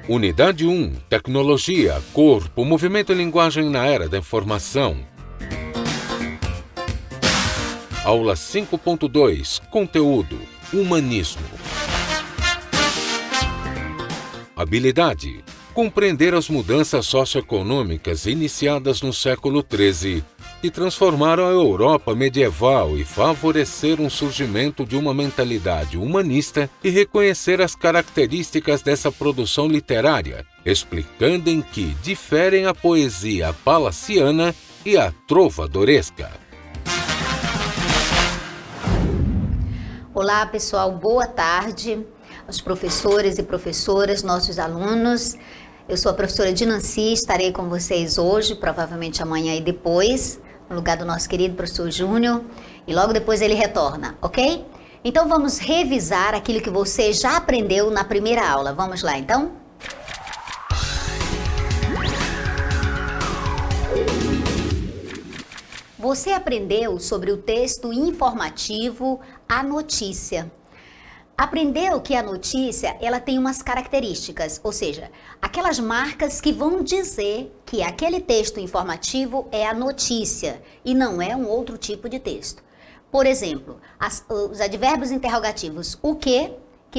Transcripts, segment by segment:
Unidade 1. Tecnologia, corpo, movimento e linguagem na era da informação. Aula 5.2. Conteúdo. Humanismo. Habilidade. Compreender as mudanças socioeconômicas iniciadas no século XIII, que transformaram a Europa medieval e favoreceram o surgimento de uma mentalidade humanista e reconhecer as características dessa produção literária, explicando em que diferem a poesia palaciana e a trovadoresca. Olá, pessoal, boa tarde aos professores e professoras, nossos alunos. Eu sou a professora Dinancy, estarei com vocês hoje, provavelmente amanhã e depois, no lugar do nosso querido professor Júnior, e logo depois ele retorna, ok? Então vamos revisar aquilo que você já aprendeu na primeira aula. Vamos lá, então? Você aprendeu sobre o texto informativo, a notícia. Aprendeu que a notícia, ela tem umas características, ou seja, aquelas marcas que vão dizer que aquele texto informativo é a notícia e não é um outro tipo de texto. Por exemplo, os advérbios interrogativos, o que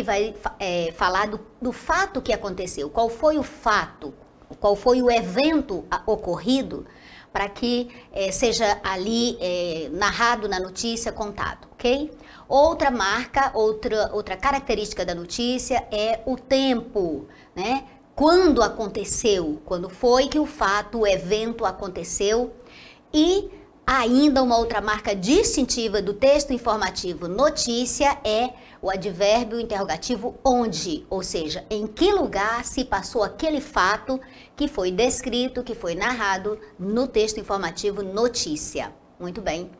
vai falar do fato que aconteceu, qual foi o fato, qual foi o evento ocorrido para que seja ali narrado na notícia, contado, ok? Outra marca, outra característica da notícia é o tempo, né? Quando aconteceu, quando foi que o fato, o evento aconteceu. E ainda uma outra marca distintiva do texto informativo notícia é o advérbio interrogativo onde, ou seja, em que lugar se passou aquele fato que foi descrito, que foi narrado no texto informativo notícia. Muito bem.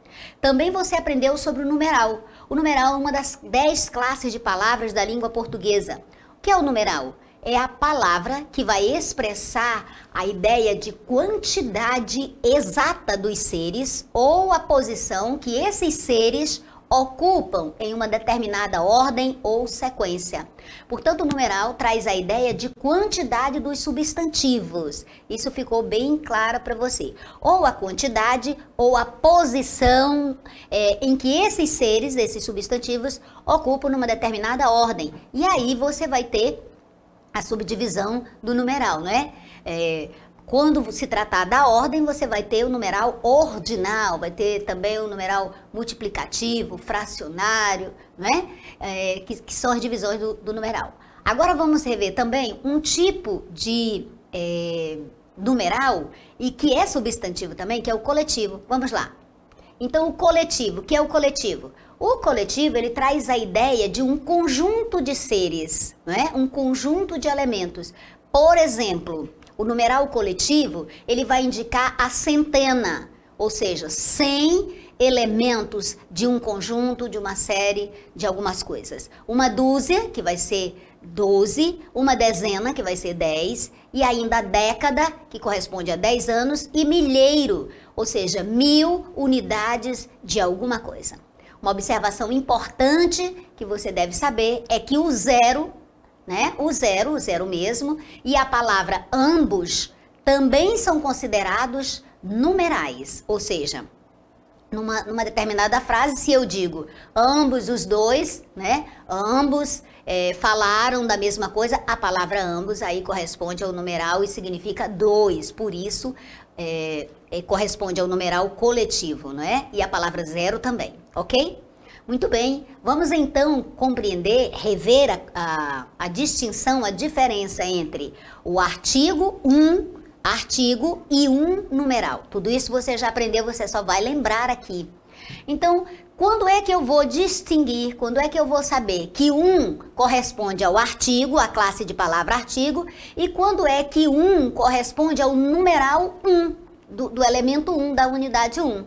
Também você aprendeu sobre o numeral. O numeral é uma das 10 classes de palavras da língua portuguesa. O que é o numeral? É a palavra que vai expressar a ideia de quantidade exata dos seres ou a posição que esses seres ocupam em uma determinada ordem ou sequência. Portanto, o numeral traz a ideia de quantidade dos substantivos. Isso ficou bem claro para você. Ou a quantidade ou a posição em que esses seres, esses substantivos, ocupam numa determinada ordem. E aí você vai ter a subdivisão do numeral, não é? Quando se tratar da ordem, você vai ter o numeral ordinal, vai ter também o numeral multiplicativo, fracionário, né? Que são as divisões do numeral. Agora vamos rever também um tipo de numeral e que é substantivo também, que é o coletivo. Vamos lá. Então, o coletivo, o que é o coletivo? O coletivo, ele traz a ideia de um conjunto de seres, não é? Um conjunto de elementos. Por exemplo, o numeral coletivo, ele vai indicar a centena, ou seja, 100 elementos de um conjunto, de uma série, de algumas coisas. Uma dúzia, que vai ser 12, uma dezena, que vai ser 10, e ainda a década, que corresponde a 10 anos, e milheiro, ou seja, 1000 unidades de alguma coisa. Uma observação importante que você deve saber é que o zero, né? O zero mesmo, e a palavra ambos também são considerados numerais, ou seja, numa determinada frase, se eu digo ambos os dois, né? Ambos falaram da mesma coisa, a palavra ambos aí corresponde ao numeral e significa dois, por isso corresponde ao numeral coletivo, não é? E a palavra zero também, ok? Muito bem, vamos então compreender, rever a distinção, a diferença entre o artigo e um numeral. Tudo isso você já aprendeu, você só vai lembrar aqui. Então, quando é que eu vou distinguir, quando é que eu vou saber que um corresponde ao artigo, a classe de palavra artigo, e quando é que um corresponde ao numeral 1, do elemento 1, da unidade 1?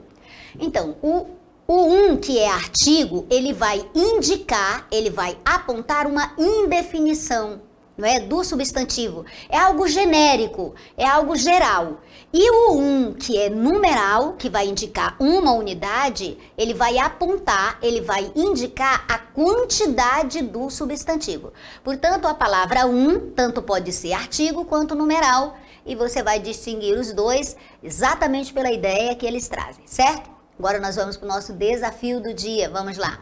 Então, o 1, que é artigo, ele vai indicar, ele vai apontar uma indefinição. não é? Do substantivo. É algo genérico, é algo geral. E o um, que é numeral, que vai indicar uma unidade, ele vai apontar, ele vai indicar a quantidade do substantivo. Portanto, a palavra um, tanto pode ser artigo quanto numeral, e você vai distinguir os dois exatamente pela ideia que eles trazem, certo? Agora nós vamos para o nosso desafio do dia, vamos lá.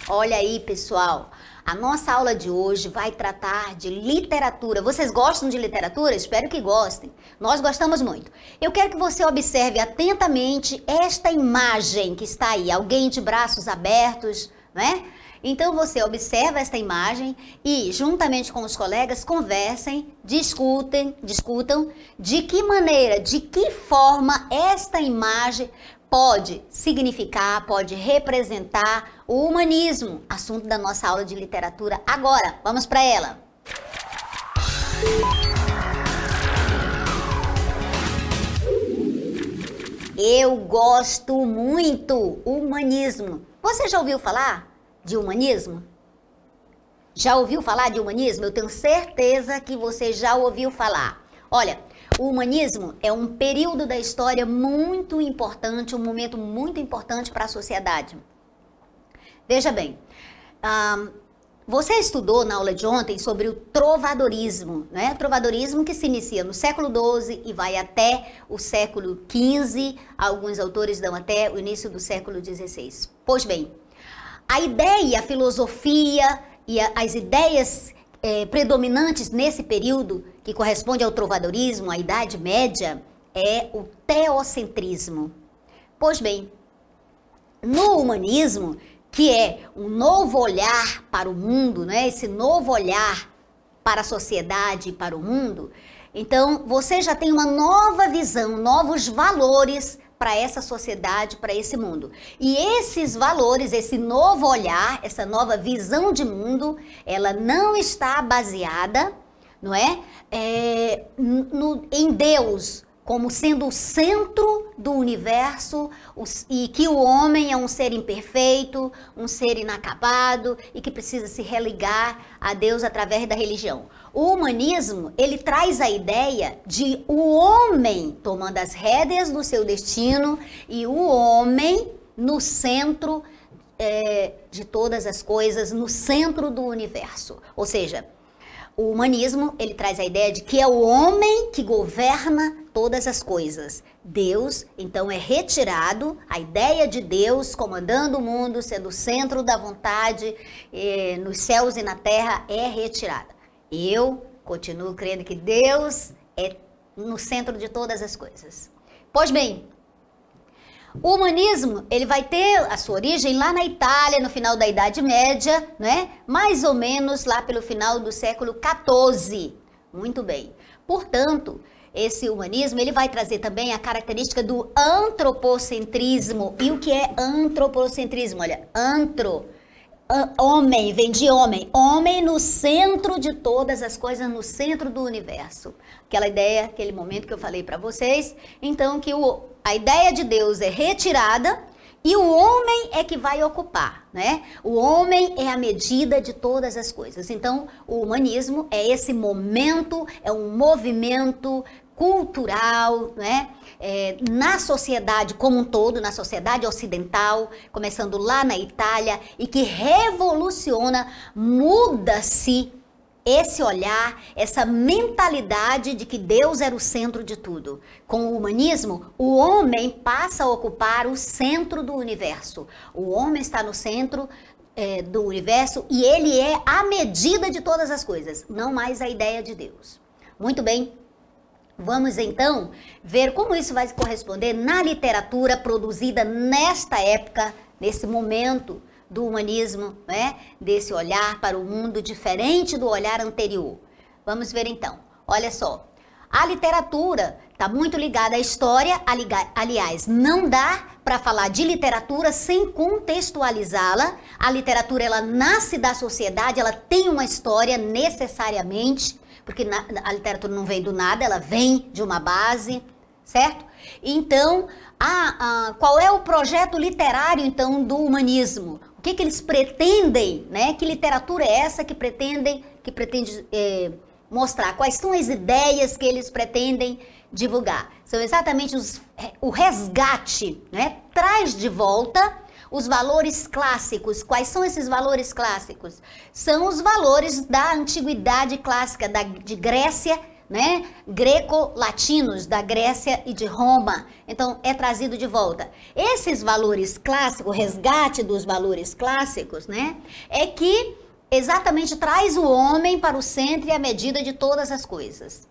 Olha aí, pessoal, a nossa aula de hoje vai tratar de literatura. Vocês gostam de literatura? Espero que gostem. Nós gostamos muito. Eu quero que você observe atentamente esta imagem que está aí, alguém de braços abertos, né? Então você observa esta imagem e, juntamente com os colegas, conversem, discutam de que maneira, de que forma esta imagem pode significar, pode representar o humanismo, assunto da nossa aula de literatura agora. Vamos para ela. Eu gosto muito humanismo. Você já ouviu falar de humanismo? Já ouviu falar de humanismo? Eu tenho certeza que você já ouviu falar. Olha, o humanismo é um período da história muito importante, um momento muito importante para a sociedade. Veja bem, você estudou na aula de ontem sobre o trovadorismo, né? Trovadorismo que se inicia no século XII e vai até o século XV, alguns autores dão até o início do século XVI. Pois bem, a ideia, a filosofia e as ideias predominantes nesse período, que corresponde ao trovadorismo, à Idade Média, é o teocentrismo. Pois bem, no humanismo, que é um novo olhar para o mundo, né? Esse novo olhar para a sociedade e para o mundo, então você já tem uma nova visão, novos valores para essa sociedade, para esse mundo. E esses valores, esse novo olhar, essa nova visão de mundo, ela não está baseada, não é? Em Deus como sendo o centro do universo e que o homem é um ser imperfeito, um ser inacabado e que precisa se religar a Deus através da religião. O humanismo, ele traz a ideia de o homem tomando as rédeas do seu destino e o homem no centro de todas as coisas, no centro do universo. Ou seja, o humanismo, ele traz a ideia de que é o homem que governa todas as coisas. Deus, então, é retirado, a ideia de Deus comandando o mundo, sendo o centro da vontade, nos céus e na terra, é retirada. Eu continuo crendo que Deus é no centro de todas as coisas. Pois bem, o humanismo, ele vai ter a sua origem lá na Itália, no final da Idade Média, né? Mais ou menos lá pelo final do século XIV. Muito bem. Portanto, esse humanismo, ele vai trazer também a característica do antropocentrismo. E o que é antropocentrismo? Olha, homem, vem de homem. Homem no centro de todas as coisas, no centro do universo. Aquela ideia, aquele momento que eu falei para vocês. Então, que a ideia de Deus é retirada e o homem é que vai ocupar, né? O homem é a medida de todas as coisas. Então, o humanismo é esse momento, é um movimento cultural, né? Na sociedade como um todo, na sociedade ocidental, começando lá na Itália, e que revoluciona, muda-se esse olhar, essa mentalidade de que Deus era o centro de tudo. Com o humanismo, o homem passa a ocupar o centro do universo. O homem está no centro do universo e ele é a medida de todas as coisas, não mais a ideia de Deus. Muito bem. Vamos então ver como isso vai corresponder na literatura produzida nesta época, nesse momento do humanismo, né? Desse olhar para o mundo diferente do olhar anterior. Vamos ver então. Olha só, a literatura está muito ligada à história, aliás, não dá para falar de literatura sem contextualizá-la. A literatura, ela nasce da sociedade, ela tem uma história necessariamente, porque a literatura não vem do nada, ela vem de uma base, certo? Então, qual é o projeto literário, então, do humanismo? O que eles pretendem, né? Que literatura é essa que pretende mostrar? Quais são as ideias que eles pretendem divulgar? São exatamente o resgate, né? Traz de volta os valores clássicos. Quais são esses valores clássicos? São os valores da antiguidade clássica, de Grécia, né? Greco-latinos, da Grécia e de Roma. Então, é trazido de volta. Esses valores clássicos, o resgate dos valores clássicos, né? É que exatamente traz o homem para o centro e a medida de todas as coisas.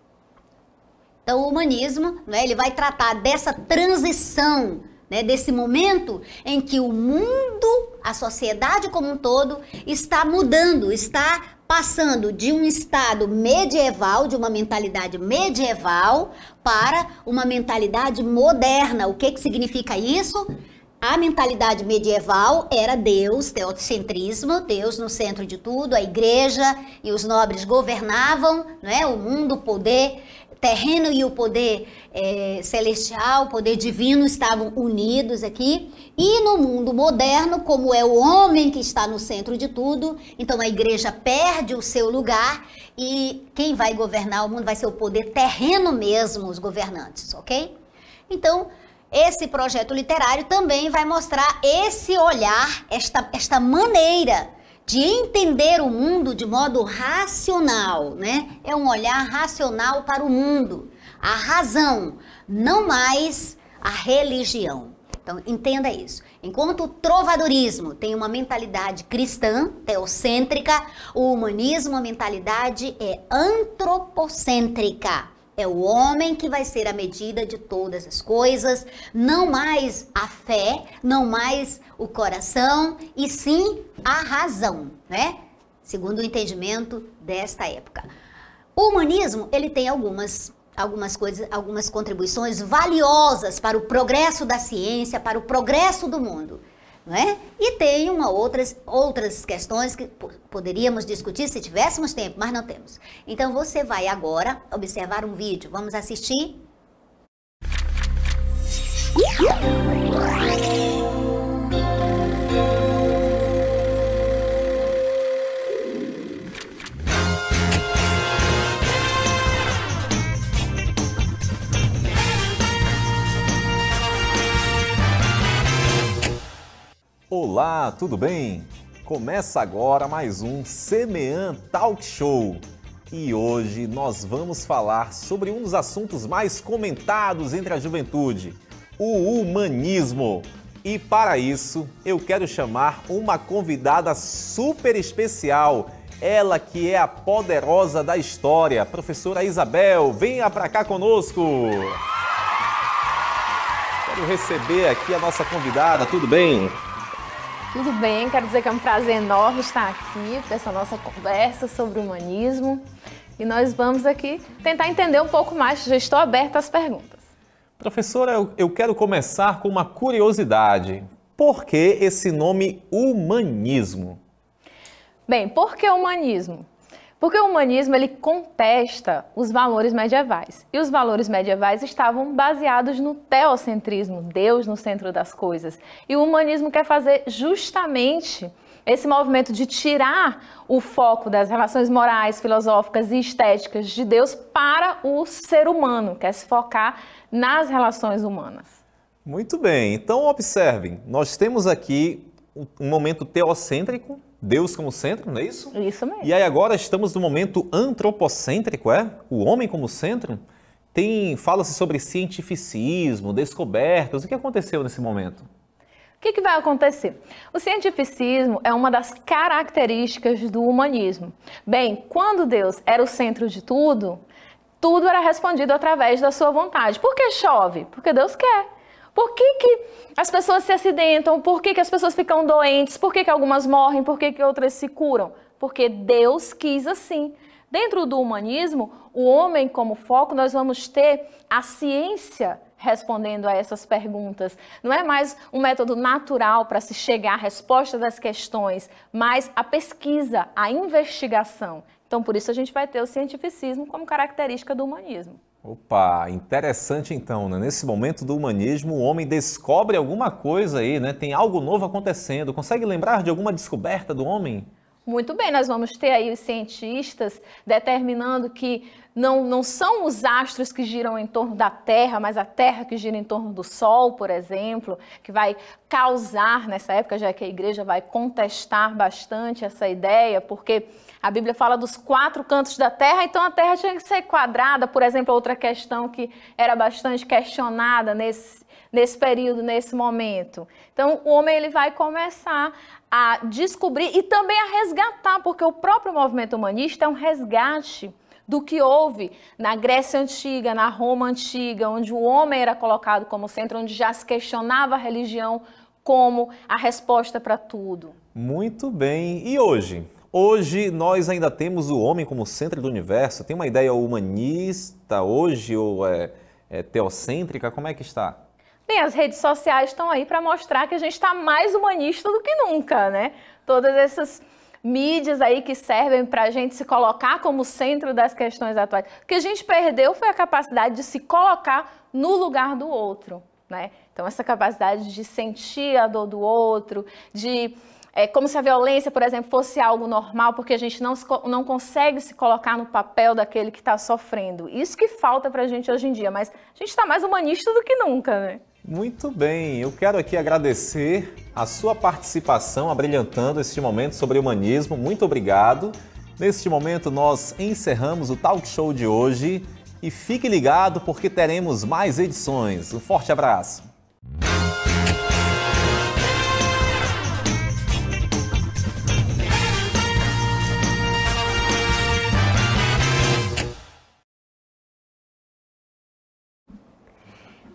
Então, o humanismo, né? Ele vai tratar dessa transição, né, desse momento em que o mundo, a sociedade como um todo, está mudando, está passando de um estado medieval, de uma mentalidade medieval, para uma mentalidade moderna. O que significa isso? A mentalidade medieval era Deus, teocentrismo, Deus no centro de tudo, a igreja e os nobres governavam, né, o mundo, o poder terreno e o poder celestial, o poder divino estavam unidos aqui. E no mundo moderno, como é o homem que está no centro de tudo, então a igreja perde o seu lugar e quem vai governar o mundo vai ser o poder terreno mesmo, os governantes, ok? Então, esse projeto literário também vai mostrar esse olhar, esta maneira de entender o mundo de modo racional, né? É um olhar racional para o mundo, a razão, não mais a religião. Então, entenda isso. Enquanto o trovadorismo tem uma mentalidade cristã, teocêntrica, o humanismo, a mentalidade é antropocêntrica. É o homem que vai ser a medida de todas as coisas, não mais a fé, não mais o coração, e sim a razão, né? Segundo o entendimento desta época. O humanismo, ele tem algumas coisas, algumas contribuições valiosas para o progresso da ciência, para o progresso do mundo, não é? E tem outras questões que poderíamos discutir se tivéssemos tempo, mas não temos. Então você vai agora observar um vídeo. Vamos assistir? Olá, tudo bem? Começa agora mais um Semean Talk Show. E hoje nós vamos falar sobre um dos assuntos mais comentados entre a juventude, o humanismo. E para isso, eu quero chamar uma convidada super especial, ela que é a poderosa da história, professora Isabel. Venha para cá conosco! Quero receber aqui a nossa convidada, tudo bem? Tudo bem, quero dizer que é um prazer enorme estar aqui para essa nossa conversa sobre o humanismo. E nós vamos aqui tentar entender um pouco mais, já estou aberta às perguntas. Professora, eu quero começar com uma curiosidade. Por que esse nome humanismo? Bem, por que humanismo? Porque o humanismo ele contesta os valores medievais. E os valores medievais estavam baseados no teocentrismo, Deus no centro das coisas. E o humanismo quer fazer justamente esse movimento de tirar o foco das relações morais, filosóficas e estéticas de Deus para o ser humano, quer se focar nas relações humanas. Muito bem, então observem, nós temos aqui um momento teocêntrico, Deus como centro, não é isso? Isso mesmo. E aí agora estamos no momento antropocêntrico, o homem como centro. Fala-se sobre cientificismo, descobertas. O que aconteceu nesse momento? O que vai acontecer? O cientificismo é uma das características do humanismo. Bem, quando Deus era o centro de tudo, tudo era respondido através da sua vontade. Por que chove? Porque Deus quer. Por que as pessoas se acidentam? Por que as pessoas ficam doentes? Por que algumas morrem? Por que outras se curam? Porque Deus quis assim. Dentro do humanismo, o homem como foco, nós vamos ter a ciência respondendo a essas perguntas. Não é mais um método natural para se chegar à resposta das questões, mas a pesquisa, a investigação. Então, por isso a gente vai ter o cientificismo como característica do humanismo. Opa, interessante então, né? Nesse momento do humanismo, o homem descobre alguma coisa aí, né? Tem algo novo acontecendo. Consegue lembrar de alguma descoberta do homem? Muito bem, nós vamos ter aí os cientistas determinando que não são os astros que giram em torno da Terra, mas a Terra que gira em torno do Sol, por exemplo, que vai causar nessa época, já que a igreja vai contestar bastante essa ideia, porque a Bíblia fala dos 4 cantos da Terra, então a Terra tinha que ser quadrada, por exemplo, outra questão que era bastante questionada nesse período, nesse momento. Então, o homem ele vai começar a descobrir e também a resgatar, porque o próprio movimento humanista é um resgate do que houve na Grécia Antiga, na Roma Antiga, onde o homem era colocado como centro, onde já se questionava a religião como a resposta para tudo. Muito bem. E hoje? Hoje nós ainda temos o homem como centro do universo? Tem uma ideia humanista hoje ou teocêntrica? Como é que está? Bem, as redes sociais estão aí para mostrar que a gente está mais humanista do que nunca, né? Todas essas mídias aí que servem para a gente se colocar como centro das questões atuais. O que a gente perdeu foi a capacidade de se colocar no lugar do outro, né? Então, essa capacidade de sentir a dor do outro, como se a violência, por exemplo, fosse algo normal, porque a gente não consegue se colocar no papel daquele que está sofrendo. Isso que falta para a gente hoje em dia, mas a gente está mais humanista do que nunca, né? Muito bem, eu quero aqui agradecer a sua participação, abrilhantando este momento sobre humanismo. Muito obrigado. Neste momento nós encerramos o Talk Show de hoje e fique ligado porque teremos mais edições. Um forte abraço.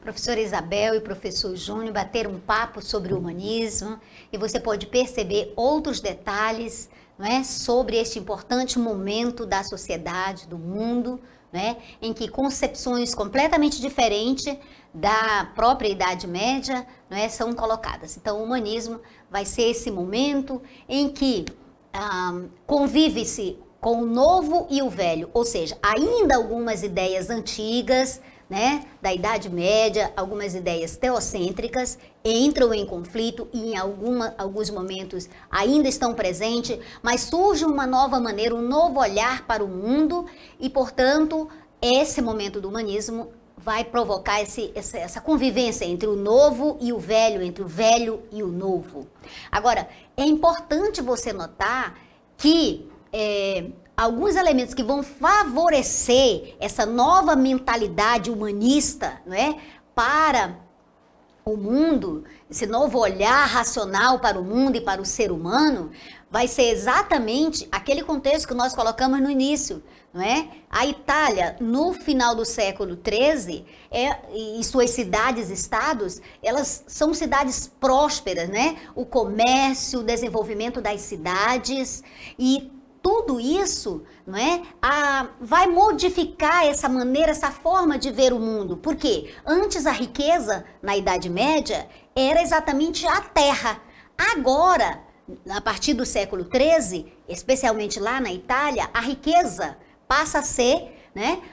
Professora Isabel e professor Júnior bateram um papo sobre o humanismo e você pode perceber outros detalhes, não é, sobre este importante momento da sociedade, do mundo, não é, em que concepções completamente diferentes da própria Idade Média, não é, são colocadas. Então, o humanismo vai ser esse momento em que convive-se com o novo e o velho, ou seja, ainda algumas ideias antigas, né, da Idade Média, algumas ideias teocêntricas entram em conflito e em alguns momentos ainda estão presentes, mas surge uma nova maneira, um novo olhar para o mundo e, portanto, esse momento do humanismo vai provocar essa convivência entre o novo e o velho, entre o velho e o novo. Agora, é importante você notar que alguns elementos que vão favorecer essa nova mentalidade humanista, não é, para o mundo, esse novo olhar racional para o mundo e para o ser humano, vai ser exatamente aquele contexto que nós colocamos no início, não é? A Itália, no final do século XIII, e suas cidades-estados, elas são cidades prósperas, né? O comércio, o desenvolvimento das cidades e tudo isso, não é, vai modificar essa maneira, essa forma de ver o mundo. Por quê? Antes a riqueza, na Idade Média, era exatamente a terra. Agora, a partir do século XIII, especialmente lá na Itália, a riqueza passa a ser, né,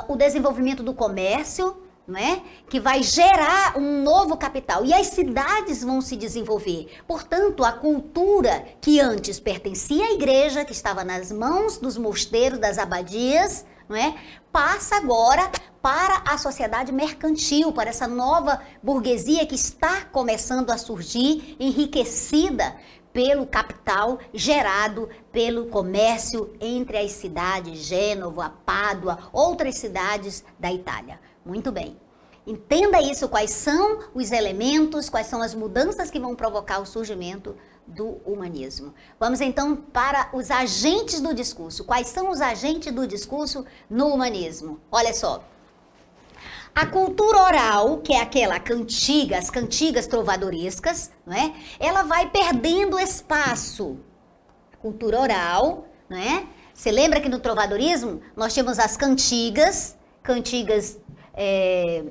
o desenvolvimento do comércio, não é? Que vai gerar um novo capital e as cidades vão se desenvolver. Portanto, a cultura que antes pertencia à igreja, que estava nas mãos dos mosteiros, das abadias, não é? Passa agora para a sociedade mercantil, para essa nova burguesia que está começando a surgir, enriquecida pelo capital gerado pelo comércio entre as cidades, Gênova, Pádua, outras cidades da Itália. Muito bem. Entenda isso, quais são os elementos, quais são as mudanças que vão provocar o surgimento do humanismo. Vamos então para os agentes do discurso. Quais são os agentes do discurso no humanismo? Olha só. A cultura oral, que é aquela cantiga, as cantigas trovadorescas, não é? Ela vai perdendo espaço. A cultura oral, não é? Você lembra que no trovadorismo nós tínhamos as cantigas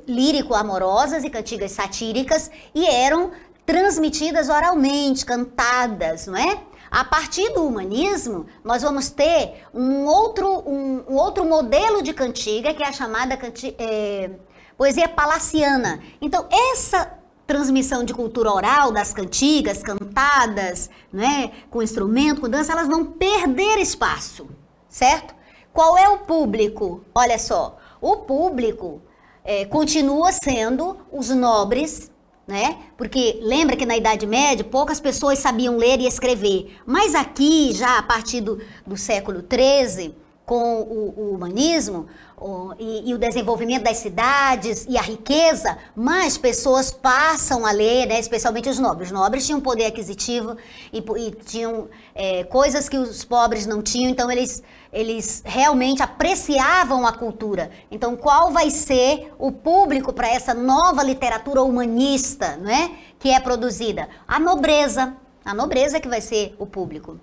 lírico-amorosas e cantigas satíricas e eram transmitidas oralmente, cantadas, não é? A partir do humanismo, nós vamos ter um outro modelo de cantiga, que é a chamada poesia palaciana. Então, essa transmissão de cultura oral das cantigas, cantadas, né, com instrumento, com dança, elas vão perder espaço, certo? Qual é o público? Olha só, o público continua sendo os nobres, né? Porque lembra que na Idade Média poucas pessoas sabiam ler e escrever, mas aqui já a partir do século XIII, com o humanismo e o desenvolvimento das cidades e a riqueza, mais pessoas passam a ler, né? Especialmente os nobres. Os nobres tinham poder aquisitivo e tinham coisas que os pobres não tinham, então eles realmente apreciavam a cultura. Então, qual vai ser o público para essa nova literatura humanista, né, que é produzida? A nobreza. A nobreza que vai ser o público.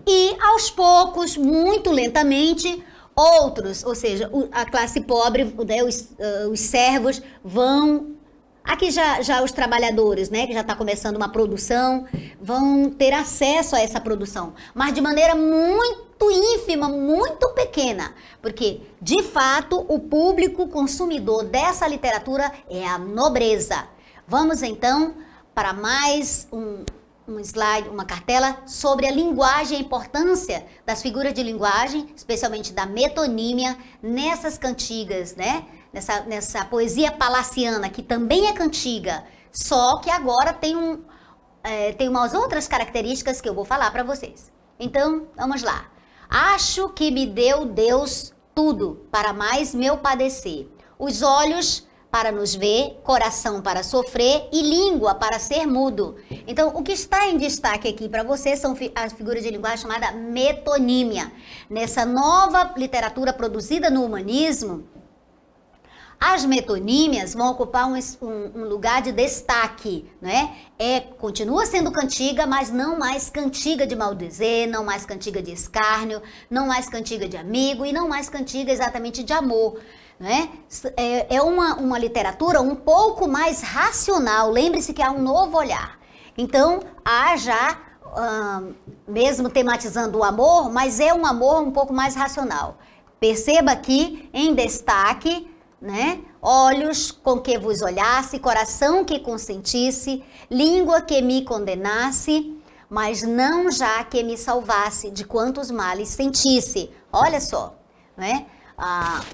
E, aos poucos, muito lentamente, outros, ou seja, a classe pobre, né, os servos vão... Aqui já os trabalhadores, né, que já está começando uma produção, vão ter acesso a essa produção, mas de maneira muito ínfima, muito pequena, porque, de fato, o público consumidor dessa literatura é a nobreza. Vamos, então, para mais um slide, uma cartela sobre a linguagem, a importância das figuras de linguagem, especialmente da metonímia, nessas cantigas, né? Nessa poesia palaciana, que também é cantiga, só que agora tem umas outras características que eu vou falar para vocês. Então, vamos lá. Acho que me deu Deus tudo para mais meu padecer. Os olhos para nos ver, coração para sofrer e língua para ser mudo. Então, o que está em destaque aqui para vocês são as figuras de linguagem chamada metonímia. Nessa nova literatura produzida no humanismo, as metonímias vão ocupar um lugar de destaque, né? Continua sendo cantiga, mas não mais cantiga de maldizer, não mais cantiga de escárnio, não mais cantiga de amigo e não mais cantiga exatamente de amor. Né? É uma literatura um pouco mais racional. Lembre-se que há um novo olhar. Então, há já, mesmo tematizando o amor, mas é um amor um pouco mais racional. Perceba aqui, em destaque, né? Olhos com que vos olhasse, coração que consentisse, língua que me condenasse, mas não já que me salvasse de quantos males sentisse. Olha só, né?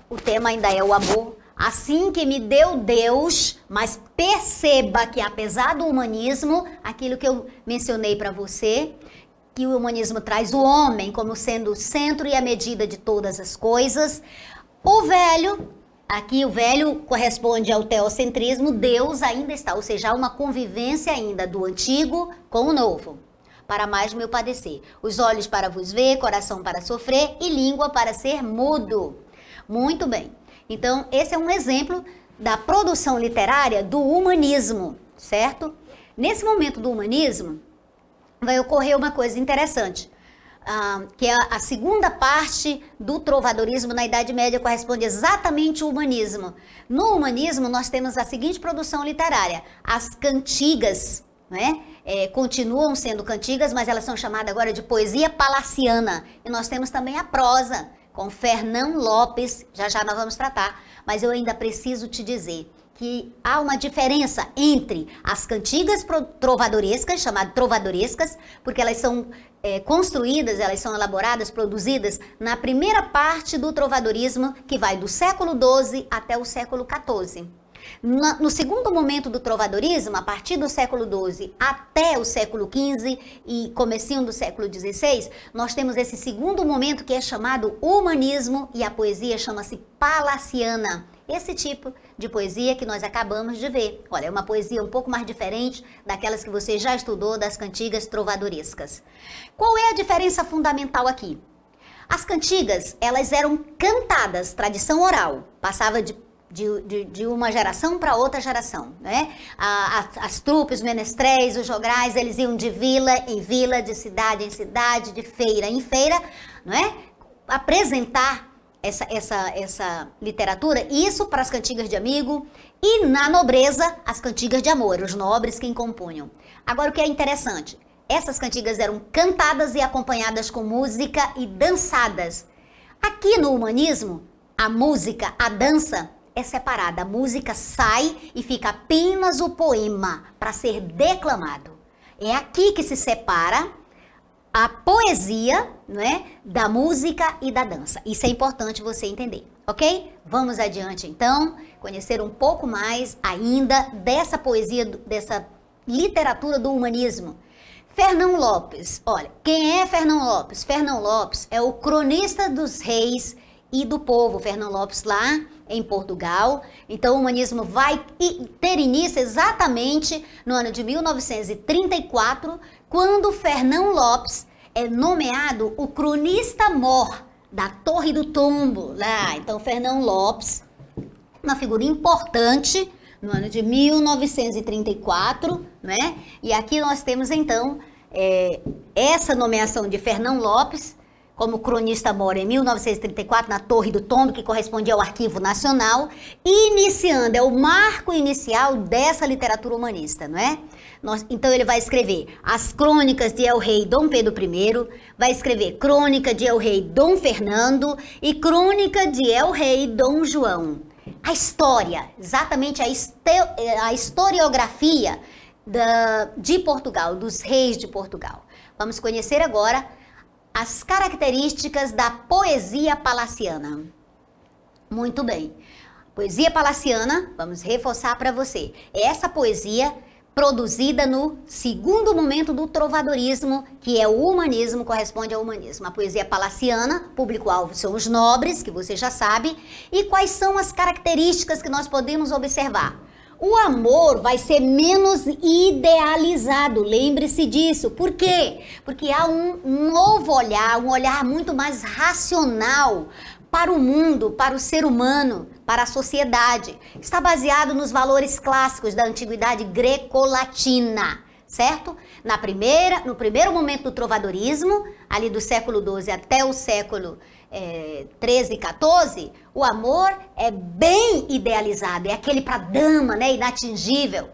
O tema ainda é o amor. Assim que me deu Deus, mas perceba que apesar do humanismo, aquilo que eu mencionei para você, que o humanismo traz o homem como sendo o centro e a medida de todas as coisas, o velho, aqui o velho corresponde ao teocentrismo, Deus ainda está, ou seja, há uma convivência ainda do antigo com o novo. Para mais meu padecer, os olhos para vos ver, coração para sofrer e língua para ser mudo. Muito bem. Então, esse é um exemplo da produção literária do humanismo, certo? Nesse momento do humanismo, vai ocorrer uma coisa interessante, que é a segunda parte do trovadorismo na Idade Média, corresponde exatamente ao humanismo. No humanismo, nós temos a seguinte produção literária, as cantigas, né? Continuam sendo cantigas, mas elas são chamadas agora de poesia palaciana. E nós temos também a prosa, com Fernão Lopes, já nós vamos tratar, mas eu ainda preciso te dizer que há uma diferença entre as cantigas trovadorescas, chamadas trovadorescas, porque elas são construídas, elas são elaboradas, produzidas na primeira parte do trovadorismo, que vai do século XII até o século XIV. No segundo momento do trovadorismo, a partir do século XII até o século XV e comecinho do século XVI, nós temos esse segundo momento que é chamado humanismo e a poesia chama-se palaciana. Esse tipo de poesia que nós acabamos de ver. Olha, é uma poesia um pouco mais diferente daquelas que você já estudou, das cantigas trovadorescas. Qual é a diferença fundamental aqui? As cantigas, elas eram cantadas, tradição oral, passava de uma geração para outra geração, né? As trupes, os menestréis, os jograis, eles iam de vila em vila, de cidade em cidade, de feira em feira, não é? Apresentar essa literatura, isso para as cantigas de amigo, e na nobreza, as cantigas de amor, os nobres quem compunham. Agora, o que é interessante, Essas cantigas eram cantadas e acompanhadas com música e dançadas. Aqui no humanismo, a música, a dança é separada. A música sai e fica apenas o poema para ser declamado. É aqui que se separa a poesia, não é, da música e da dança. Isso é importante você entender, ok? Vamos adiante então, conhecer um pouco mais ainda dessa poesia, dessa literatura do humanismo. Fernão Lopes, olha, quem é Fernão Lopes? Fernão Lopes é o cronista dos reis e do povo. Fernão Lopes lá em Portugal. Então o humanismo vai ter início exatamente no ano de 1934, quando Fernão Lopes é nomeado o cronista-mor da Torre do Tombo. Lá, então Fernão Lopes, uma figura importante no ano de 1934, né? E aqui nós temos então essa nomeação de Fernão Lopes como cronista-mor em 1934 na Torre do Tombo, que correspondia ao Arquivo Nacional, iniciando, é o marco inicial dessa literatura humanista, não é? Então ele vai escrever as crônicas de El-Rei Dom Pedro I, vai escrever crônica de El-Rei Dom Fernando e crônica de El-Rei Dom João. A história, exatamente a historiografia de Portugal, dos reis de Portugal. Vamos conhecer agora as características da poesia palaciana. Muito bem. Poesia palaciana, vamos reforçar para você. É essa poesia produzida no segundo momento do trovadorismo, que é o humanismo, corresponde ao humanismo. A poesia palaciana, público-alvo são os nobres, que você já sabe. E quais são as características que nós podemos observar? O amor vai ser menos idealizado, lembre-se disso. Por quê? Porque há um novo olhar, um olhar muito mais racional para o mundo, para o ser humano, para a sociedade. Está baseado nos valores clássicos da antiguidade greco-latina, certo? No primeiro momento do trovadorismo, ali do século XII até o século XIII e XIV, o amor é bem idealizado, é aquele para dama, né, inatingível.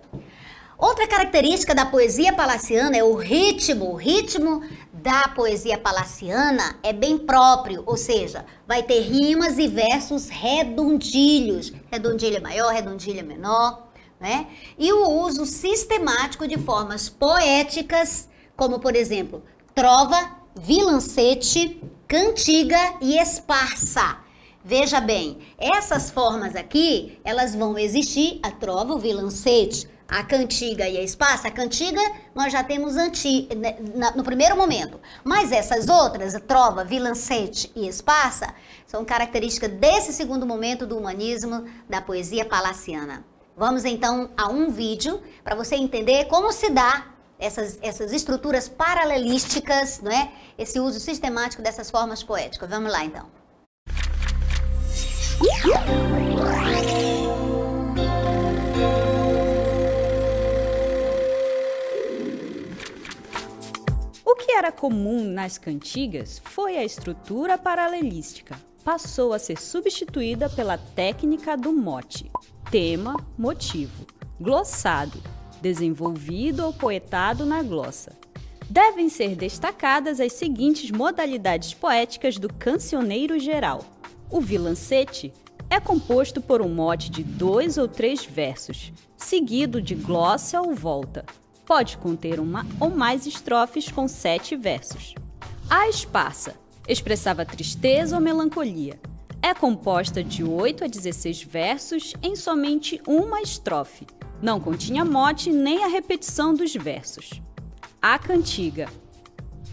Outra característica da poesia palaciana é o ritmo. O ritmo da poesia palaciana é bem próprio, ou seja, vai ter rimas e versos redondilhos. Redondilha maior, redondilha menor, né? E o uso sistemático de formas poéticas, como por exemplo, trova, vilancete, cantiga e esparsa. Veja bem, essas formas aqui, elas vão existir, a trova, o vilancete, a cantiga e a esparsa. A cantiga nós já temos no primeiro momento, mas essas outras, a trova, vilancete e esparsa, são características desse segundo momento do humanismo, da poesia palaciana. Vamos então a um vídeo para você entender como se dá essas estruturas paralelísticas, não é? Esse uso sistemático dessas formas poéticas. Vamos lá então. O que era comum nas cantigas foi a estrutura paralelística. Passou a ser substituída pela técnica do mote, tema, motivo, glossado, desenvolvido ou poetado na glossa. Devem ser destacadas as seguintes modalidades poéticas do cancioneiro geral. O vilancete é composto por um mote de 2 ou 3 versos, seguido de glossa ou volta. Pode conter uma ou mais estrofes com 7 versos. A esparsa expressava tristeza ou melancolia. É composta de 8 a 16 versos em somente uma estrofe. Não continha mote nem a repetição dos versos. A cantiga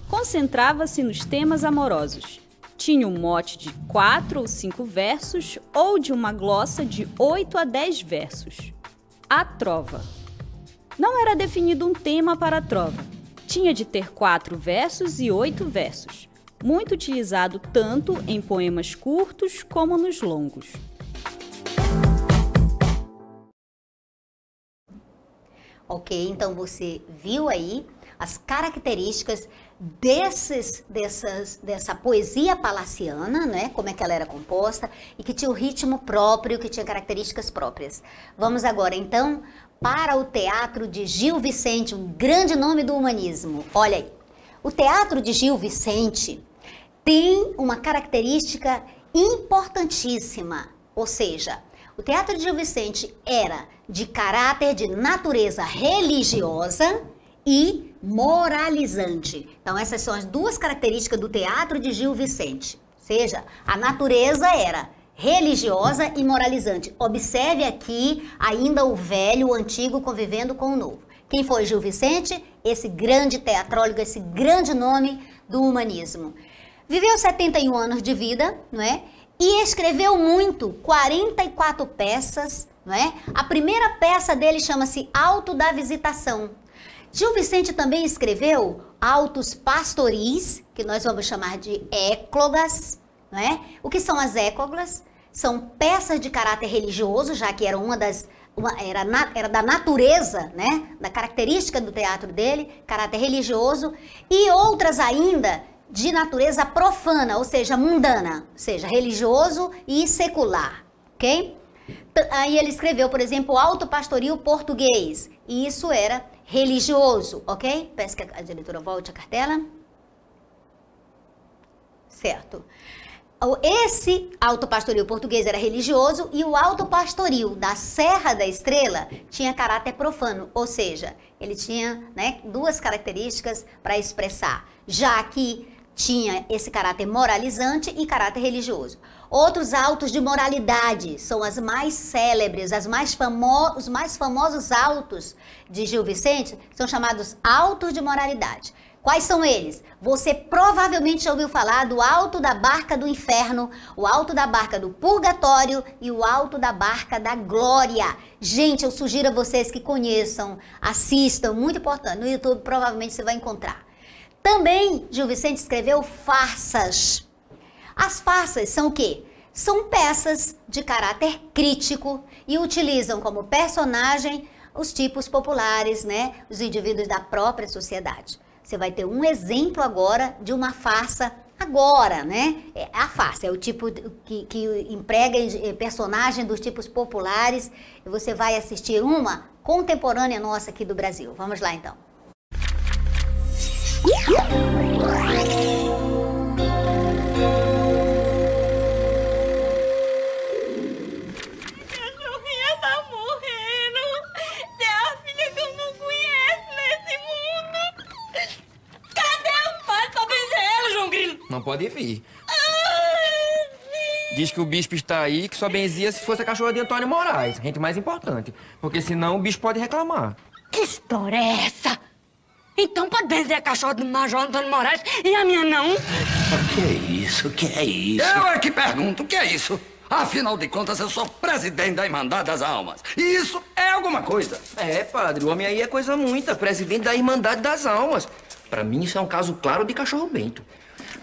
concentrava-se nos temas amorosos. Tinha um mote de 4 ou 5 versos ou de uma glossa de 8 a 10 versos. A trova. Não era definido um tema para a trova. Tinha de ter 4 versos e 8 versos. Muito utilizado tanto em poemas curtos como nos longos. Ok, então você viu aí as características dessa poesia palaciana, né? Como é que ela era composta e que tinha o ritmo próprio, que tinha características próprias. Vamos agora então para o teatro de Gil Vicente, um grande nome do humanismo. Olha aí, o teatro de Gil Vicente tem uma característica importantíssima, ou seja, o teatro de Gil Vicente era de caráter de natureza religiosa e moralizante. Então essas são as duas características do teatro de Gil Vicente. Ou seja, a natureza era religiosa e moralizante. Observe aqui ainda o velho, o antigo convivendo com o novo. Quem foi Gil Vicente? Esse grande teatrólogo, esse grande nome do humanismo. Viveu 71 anos de vida, não é? E escreveu muito, 44 peças, não é? A primeira peça dele chama-se Auto da Visitação. Gil Vicente também escreveu autos pastoris, que nós vamos chamar de éclogas, não é? O que são as éclogas? São peças de caráter religioso, já que era era da natureza, né? Da característica do teatro dele, caráter religioso, e outras ainda de natureza profana, ou seja, mundana, ou seja, religioso e secular, ok? Aí ele escreveu, por exemplo, o Auto Pastoril Português, e isso era religioso, ok? Peço que a diretora volte a cartela. Certo. Esse Auto Pastoril Português era religioso e o Auto Pastoril da Serra da Estrela tinha caráter profano, ou seja, ele tinha, né, duas características para expressar, já que tinha esse caráter moralizante e caráter religioso. Outros autos de moralidade são as mais célebres, os mais famosos autos de Gil Vicente são chamados autos de moralidade. Quais são eles? Você provavelmente já ouviu falar do Alto da Barca do Inferno, o Alto da Barca do Purgatório e o Alto da Barca da Glória. Gente, eu sugiro a vocês que conheçam, assistam, muito importante. No YouTube provavelmente você vai encontrar. Também Gil Vicente escreveu farsas. As farsas são o quê? São peças de caráter crítico e utilizam como personagem os tipos populares, né? Os indivíduos da própria sociedade. Você vai ter um exemplo agora de uma farsa agora, né? A farsa é o tipo que emprega personagem dos tipos populares e você vai assistir uma contemporânea nossa aqui do Brasil. Vamos lá então. Não pode vir. Diz que o bispo está aí, que só benzia se fosse a cachorra de Antônio Moraes. Gente mais importante. Porque senão o bispo pode reclamar. Que história é essa? Então pode benzer a cachorra do Major Antônio Moraes e a minha não? Que é isso? Que é isso? Eu é que pergunto, o que é isso? Afinal de contas, eu sou presidente da Irmandade das Almas. E isso é alguma coisa. É, padre, o homem aí é coisa muita. Presidente da Irmandade das Almas. Pra mim, isso é um caso claro de cachorro bento.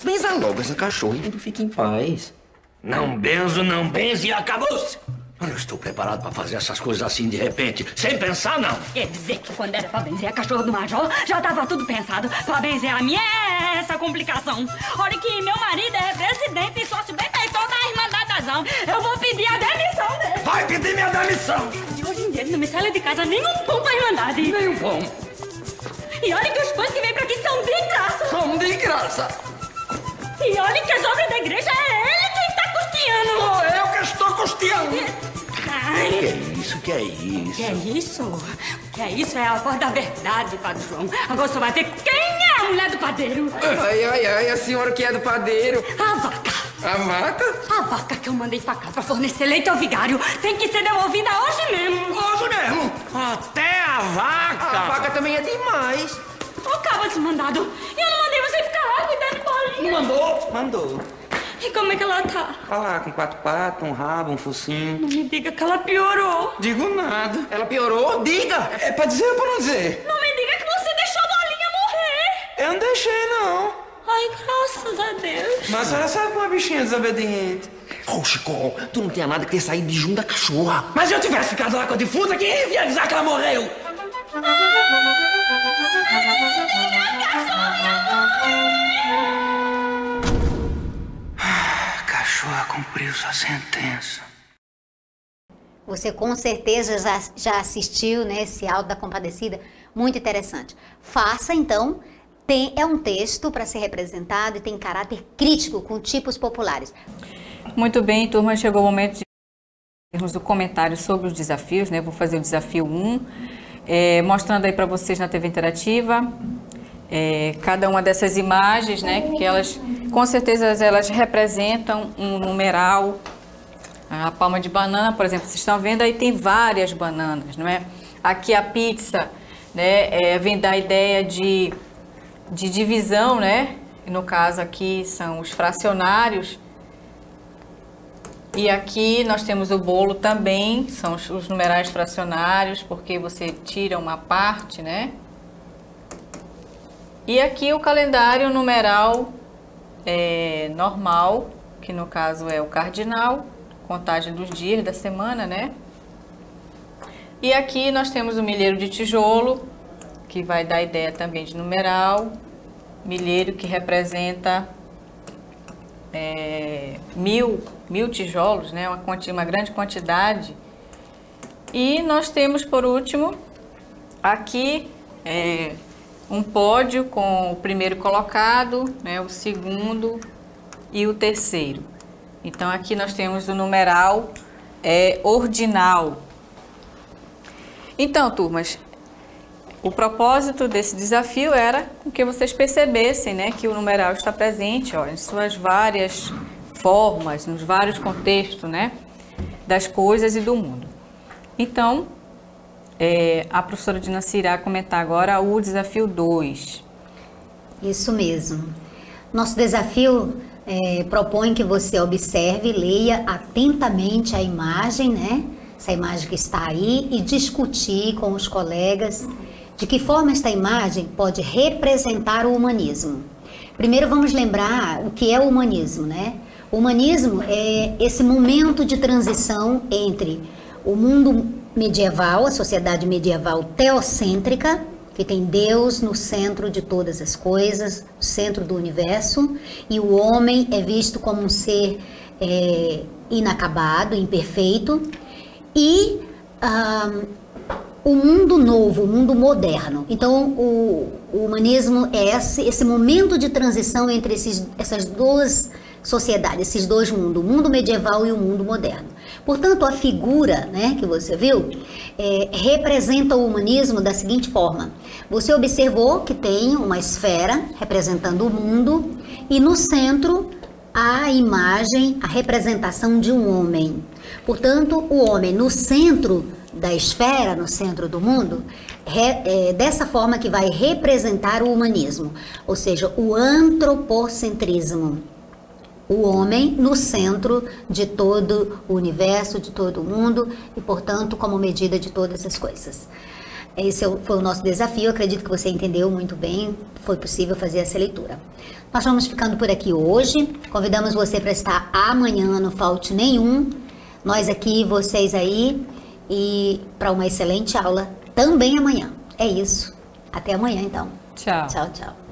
Benza logo essa cachorra e tudo fica em paz. Não benzo, não benzo e acabou-se. Eu não estou preparado para fazer essas coisas assim de repente, sem pensar, não. Quer dizer que quando era pra benzer a cachorra do Major, já tava tudo pensado. Pra benzer a minha é essa complicação. Olha que meu marido é presidente e sócio benfeitor da Irmandade das Almas. Eu vou pedir a demissão dele. Vai pedir minha demissão. De hoje em dia ele não me sai de casa nem um pão pra Irmandade. Nem um pão. E olha que os pães que vêm pra aqui são de graça. São de graça. E olha que as obras da igreja é ele quem tá custeando. Sou eu que estou custeando. Ai. Que é isso? Que é isso? Que é isso? O que é isso é a voz da verdade, Padre João. Agora você vai ver quem é a mulher do padeiro. Ai, a senhora que é do padeiro. A vaca. A vaca? A vaca que eu mandei pra cá pra fornecer leite ao vigário tem que ser devolvida hoje mesmo. Hoje mesmo? Até a vaca. A vaca também é demais. Ô, caba desmandado, eu não mandei você ficar lá cuidando de bolinha. Mandou? Mandou. E como é que ela tá? Tá lá, com 4 patas, um rabo, um focinho. Não me diga que ela piorou. Digo nada. Ela piorou? Diga! É pra dizer ou pra não dizer? Não me diga que você deixou a bolinha morrer. Eu não deixei, não. Ai, graças a Deus. Mas a senhora sabe como é bichinha desobediente. Ô, Chico, tu não tinha nada que ter saído de junto da cachorra. Mas se eu tivesse ficado lá com a defunta, quem ia avisar que ela morreu? A cachorra cumpriu sua sentença. Você com certeza já assistiu, né, esse Auto da Compadecida, muito interessante. Faça então, é um texto para ser representado e tem caráter crítico com tipos populares. Muito bem, turma, chegou o momento de termos o comentário sobre os desafios, né? Vou fazer o desafio 1, mostrando aí para vocês na TV Interativa, cada uma dessas imagens, né? Que elas, com certeza, elas representam um numeral. A palma de banana, por exemplo, vocês estão vendo aí, tem várias bananas, não é? Aqui a pizza, né, vem da ideia de divisão, né? No caso aqui são os fracionários. E aqui nós temos o bolo também, são os numerais fracionários, porque você tira uma parte, né? E aqui o calendário numeral normal, que no caso é o cardinal, contagem dos dias da semana, né? E aqui nós temos o milheiro de tijolo, que vai dar ideia também de numeral, milheiro que representa 1000 tijolos, né? Uma grande quantidade. E nós temos, por último, aqui um pódio com o primeiro colocado, né? O segundo e o terceiro. Então aqui nós temos o numeral ordinal. Então, turmas, o propósito desse desafio era que vocês percebessem, né, que o numeral está presente, ó, em suas várias formas, nos vários contextos, né, das coisas e do mundo. Então, a professora Dinanci irá comentar agora o desafio 2. Isso mesmo. Nosso desafio propõe que você observe, leia atentamente a imagem, né? Essa imagem que está aí, e discutir com os colegas de que forma esta imagem pode representar o humanismo. Primeiro vamos lembrar o que é o humanismo, né? O humanismo é esse momento de transição entre o mundo medieval, a sociedade medieval teocêntrica, que tem Deus no centro de todas as coisas, no centro do universo, e o homem é visto como um ser inacabado, imperfeito, e o mundo novo, o mundo moderno. Então, o humanismo é esse momento de transição entre essas duas sociedades, esses dois mundos, o mundo medieval e o mundo moderno. Portanto, a figura, né, que você viu, representa o humanismo da seguinte forma. Você observou que tem uma esfera representando o mundo e no centro a imagem, a representação de um homem. Portanto, o homem no centro da esfera, no centro do mundo, dessa forma que vai representar o humanismo, ou seja, o antropocentrismo. O homem no centro de todo o universo, de todo o mundo e, portanto, como medida de todas as coisas. Esse foi o nosso desafio, eu acredito que você entendeu muito bem, foi possível fazer essa leitura. Nós vamos ficando por aqui hoje, convidamos você para estar amanhã, não falte nenhum, nós aqui, vocês aí, e para uma excelente aula também amanhã. É isso, até amanhã então. Tchau. Tchau, tchau.